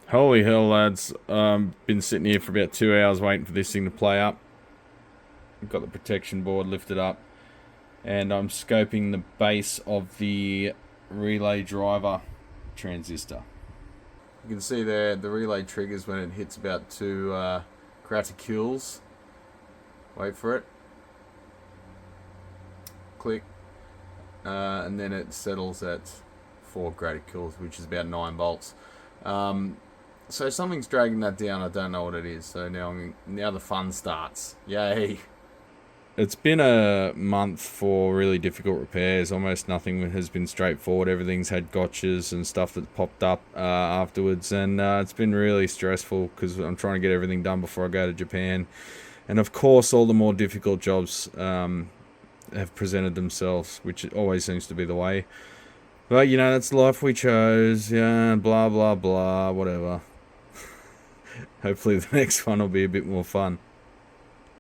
Holy hell, lads. Been sitting here for about 2 hours waiting for this thing to play up. I've got the protection board lifted up. And I'm scoping the base of the relay driver transistor. You can see there the relay triggers when it hits about 2 graticoules. Wait for it. Click. And then it settles at 4 graticoules, which is about 9 volts. So something's dragging that down. I don't know what it is. So now the fun starts. Yay! It's been a month for really difficult repairs. Almost nothing has been straightforward. Everything's had gotchas and stuff that popped up afterwards, and it's been really stressful because I'm trying to get everything done before I go to Japan. And of course, all the more difficult jobs have presented themselves, which always seems to be the way. But you know, that's the life we chose. Yeah, blah blah blah, whatever. Hopefully the next one will be a bit more fun.